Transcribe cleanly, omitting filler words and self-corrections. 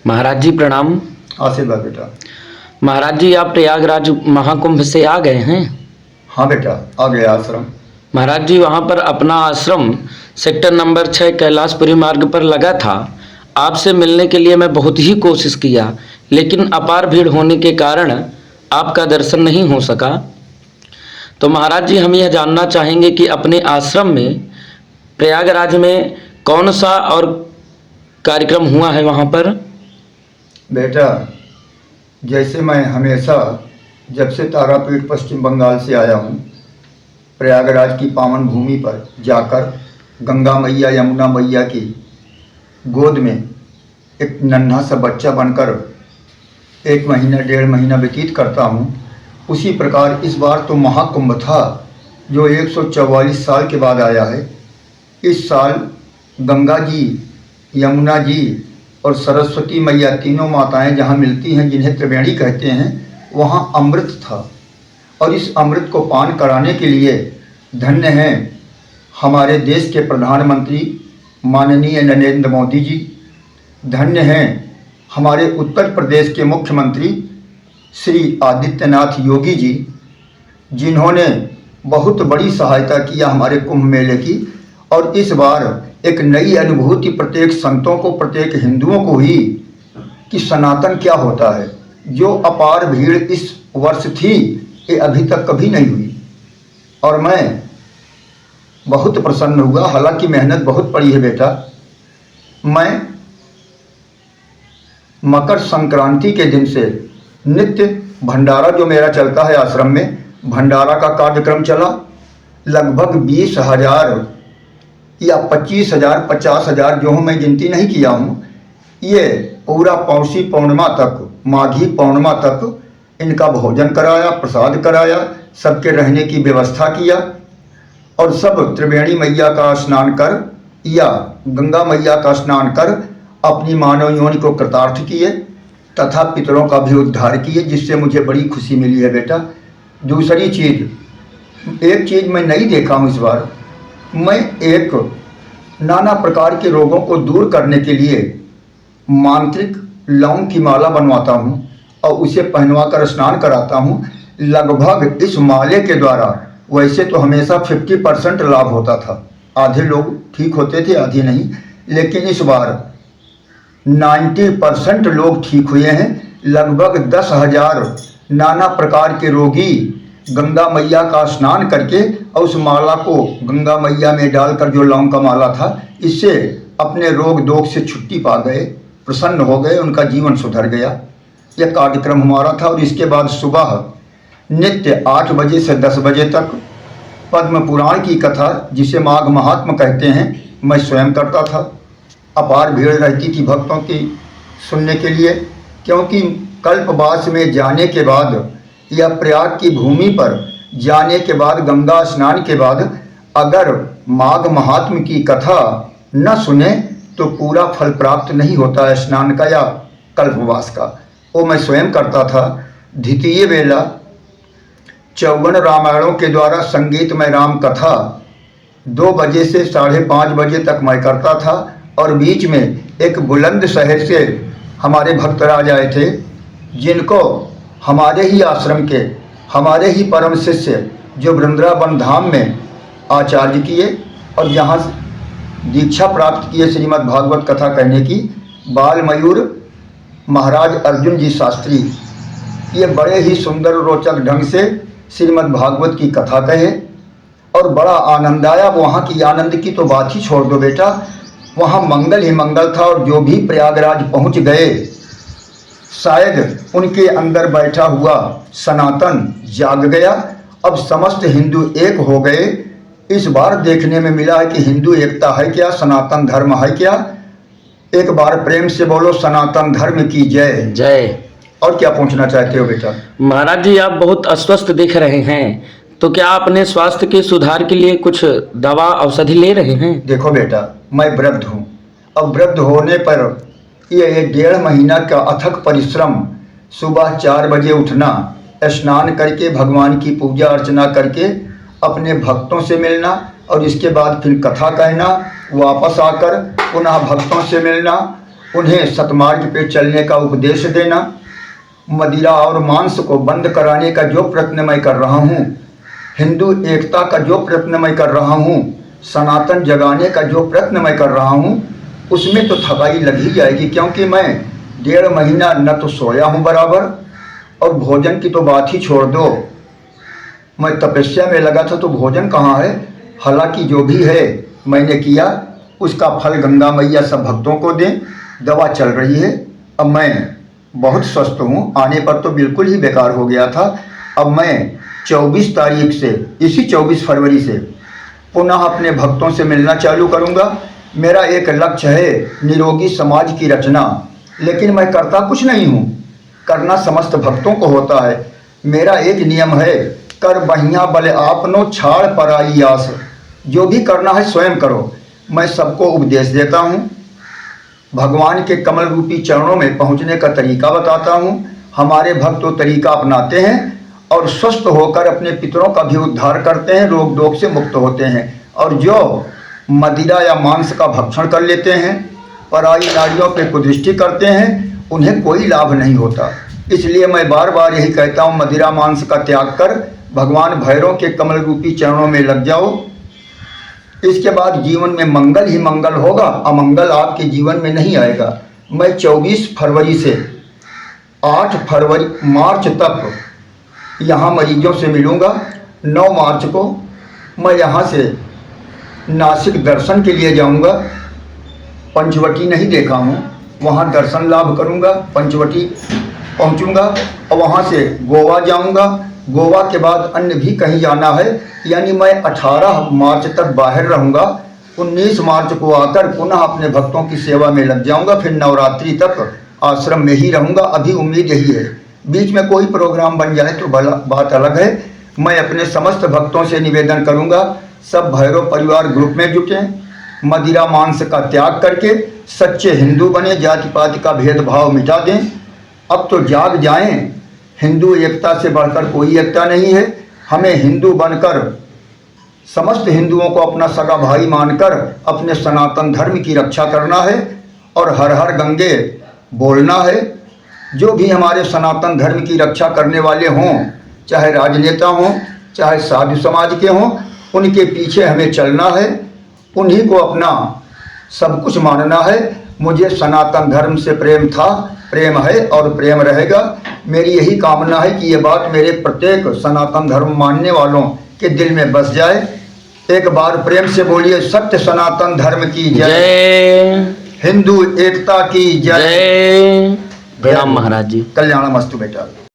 महाराज जी प्रणाम। आशीर्वाद बेटा। महाराज जी आप प्रयागराज महाकुंभ से आ गए हैं? हाँ बेटा, आ गया आश्रम। महाराज जी वहाँ पर अपना आश्रम सेक्टर नंबर 6 कैलाशपुरी मार्ग पर लगा था। आपसे मिलने के लिए मैं बहुत ही कोशिश किया, लेकिन अपार भीड़ होने के कारण आपका दर्शन नहीं हो सका। तो महाराज जी हम यह जानना चाहेंगे कि अपने आश्रम में प्रयागराज में कौन सा और कार्यक्रम हुआ है वहाँ पर? बेटा, जैसे मैं हमेशा जब से तारापीठ पश्चिम बंगाल से आया हूँ, प्रयागराज की पावन भूमि पर जाकर गंगा मैया यमुना मैया की गोद में एक नन्हा सा बच्चा बनकर 1 महीना 1.5 महीना व्यतीत करता हूँ, उसी प्रकार इस बार तो महाकुंभ था जो 144 साल के बाद आया है। इस साल गंगा जी, यमुना जी और सरस्वती मैया तीनों माताएं जहाँ मिलती हैं, जिन्हें त्रिवेणी कहते हैं, वहाँ अमृत था। और इस अमृत को पान कराने के लिए धन्य हैं हमारे देश के प्रधानमंत्री माननीय नरेंद्र मोदी जी, धन्य हैं हमारे उत्तर प्रदेश के मुख्यमंत्री श्री आदित्यनाथ योगी जी, जिन्होंने बहुत बड़ी सहायता किया हमारे कुंभ मेले की। और इस बार एक नई अनुभूति प्रत्येक संतों को, प्रत्येक हिंदुओं को ही कि सनातन क्या होता है। जो अपार भीड़ इस वर्ष थी, ये अभी तक कभी नहीं हुई और मैं बहुत प्रसन्न हुआ। हालांकि मेहनत बहुत पड़ी है बेटा। मैं मकर संक्रांति के दिन से नित्य भंडारा जो मेरा चलता है आश्रम में, भंडारा का कार्यक्रम चला। लगभग 20,000 या 25,000 50,000 जो हूँ, मैं गिनती नहीं किया हूँ। ये पूरा पौषी पौर्णिमा तक, माघी पौर्णिमा तक इनका भोजन कराया, प्रसाद कराया, सबके रहने की व्यवस्था किया और सब त्रिवेणी मैया का स्नान कर या गंगा मैया का स्नान कर अपनी मानव योनि को कृतार्थ किए तथा पितरों का भी उद्धार किए, जिससे मुझे बड़ी खुशी मिली है बेटा। दूसरी चीज़, एक चीज़ मैं नहीं देखा हूँ इस बार, मैं एक नाना प्रकार के रोगों को दूर करने के लिए मांत्रिक लौंग की माला बनवाता हूँ और उसे पहनवा कर स्नान कराता हूँ। लगभग इस माले के द्वारा वैसे तो हमेशा 50% लाभ होता था, आधे लोग ठीक होते थे आधे नहीं, लेकिन इस बार 90% लोग ठीक हुए हैं। लगभग 10,000 नाना प्रकार के रोगी गंगा मैया का स्नान करके और उस माला को गंगा मैया में डालकर, जो लौंग का माला था, इससे अपने रोग दोग से छुट्टी पा गए, प्रसन्न हो गए, उनका जीवन सुधर गया। यह कार्यक्रम हमारा था। और इसके बाद सुबह नित्य 8 बजे से 10 बजे तक पद्म पुराण की कथा, जिसे माघ महात्म कहते हैं, मैं स्वयं करता था। अपार भीड़ रहती थी भक्तों की सुनने के लिए, क्योंकि कल्पवास में जाने के बाद या प्रयाग की भूमि पर जाने के बाद, गंगा स्नान के बाद अगर माघ महात्म की कथा न सुने तो पूरा फल प्राप्त नहीं होता है स्नान का या कल्पवास का। वो मैं स्वयं करता था। द्वितीय बेला 54 रामायणों के द्वारा संगीतमय राम कथा 2 बजे से 5:30 बजे तक मैं करता था। और बीच में एक बुलंद शहर से हमारे भक्तराज आए थे, जिनको हमारे ही आश्रम के, हमारे ही परम शिष्य जो वृंदावन धाम में आचार्य किए और जहाँ दीक्षा प्राप्त किए श्रीमद् भागवत कथा कहने की, बाल मयूर महाराज अर्जुन जी शास्त्री, ये बड़े ही सुंदर रोचक ढंग से श्रीमद् भागवत की कथा कहे और बड़ा आनंद आया। वहाँ की आनंद की तो बात ही छोड़ दो बेटा, वहाँ मंगल ही मंगल था। और जो भी प्रयागराज पहुँच गए, शायद उनके अंदर बैठा हुआ सनातन जाग गया। अब समस्त हिंदू एक हो गए। इस बार देखने में मिला है कि हिंदू एकता है क्या, सनातन धर्म है क्या। एक बार प्रेम से बोलो सनातन धर्म की जय जय। और क्या पूछना चाहते हो बेटा? महाराज जी आप बहुत अस्वस्थ दिख रहे हैं, तो क्या आप अपने स्वास्थ्य के सुधार के लिए कुछ दवा औषधि ले रहे हैं? देखो बेटा, मैं वृद्ध हूँ। अब वृद्ध होने पर ये 1.5 महीना का अथक परिश्रम, सुबह 4 बजे उठना, स्नान करके भगवान की पूजा अर्चना करके अपने भक्तों से मिलना और इसके बाद फिर कथा कहना, वापस आकर पुनः भक्तों से मिलना उन्हें सतमार्ग पे चलने का उपदेश देना, मदिरा और मांस को बंद कराने का जो प्रयत्न मैं कर रहा हूँ, हिंदू एकता का जो प्रयत्न मैं कर रहा हूँ, सनातन जगाने का जो प्रयत्न मैं कर रहा हूँ, उसमें तो थकाई लग ही जाएगी, क्योंकि मैं 1.5 महीना न तो सोया हूँ बराबर, और भोजन की तो बात ही छोड़ दो। मैं तपस्या में लगा था तो भोजन कहाँ है। हालांकि जो भी है मैंने किया, उसका फल गंगा मैया सब भक्तों को दें। दवा चल रही है, अब मैं बहुत स्वस्थ हूँ। आने पर तो बिल्कुल ही बेकार हो गया था। अब मैं 24 तारीख से, इसी 24 फरवरी से पुनः अपने भक्तों से मिलना चालू करूँगा। मेरा एक लक्ष्य है निरोगी समाज की रचना, लेकिन मैं करता कुछ नहीं हूँ, करना समस्त भक्तों को होता है। मेरा एक नियम है, कर बहिया बले आपनो छाड़ पराई आस। जो भी करना है स्वयं करो। मैं सबको उपदेश देता हूँ, भगवान के कमल रूपी चरणों में पहुँचने का तरीका बताता हूँ। हमारे भक्त तो तरीका अपनाते हैं और स्वस्थ होकर अपने पितरों का भी उद्धार करते हैं, रोग दोग से मुक्त होते हैं। और जो मदिरा या मांस का भक्षण कर लेते हैं, पराई नारियों पे कुदृष्टि करते हैं, उन्हें कोई लाभ नहीं होता। इसलिए मैं बार बार यही कहता हूँ, मदिरा मांस का त्याग कर भगवान भैरव के कमल रूपी चरणों में लग जाओ। इसके बाद जीवन में मंगल ही मंगल होगा, अमंगल आपके जीवन में नहीं आएगा। मैं 24 फरवरी से 8 फरवरी मार्च तक यहाँ मरीजों से मिलूँगा। 9 मार्च को मैं यहाँ से नासिक दर्शन के लिए जाऊँगा। पंचवटी नहीं देखा हूँ, वहाँ दर्शन लाभ करूँगा। पंचवटी पहुँचूँगा और वहाँ से गोवा जाऊँगा। गोवा के बाद अन्य भी कहीं जाना है, यानी मैं 18 मार्च तक बाहर रहूँगा। 19 मार्च को आकर पुनः अपने भक्तों की सेवा में लग जाऊँगा। फिर नवरात्रि तक आश्रम में ही रहूँगा। अभी उम्मीद यही है, बीच में कोई प्रोग्राम बन जाए तो बात अलग है। मैं अपने समस्त भक्तों से निवेदन करूँगा, सब भैरव परिवार ग्रुप में जुटें, मदिरा मांस का त्याग करके सच्चे हिंदू बने, जाति पाति का भेदभाव मिटा दें। अब तो जाग जाएं, हिंदू एकता से बढ़कर कोई एकता नहीं है। हमें हिंदू बनकर समस्त हिंदुओं को अपना सगा भाई मानकर अपने सनातन धर्म की रक्षा करना है और हर हर गंगे बोलना है। जो भी हमारे सनातन धर्म की रक्षा करने वाले हों, चाहे राजनेता हों, चाहे साधु समाज के हों, उनके पीछे हमें चलना है, उन्हीं को अपना सब कुछ मानना है। मुझे सनातन धर्म से प्रेम था, प्रेम है और प्रेम रहेगा। मेरी यही कामना है कि ये बात मेरे प्रत्येक सनातन धर्म मानने वालों के दिल में बस जाए। एक बार प्रेम से बोलिए, सत्य सनातन धर्म की जय, हिंदू एकता की जय। प्रणाम महाराज जी। कल्याणमस्तु बेटा।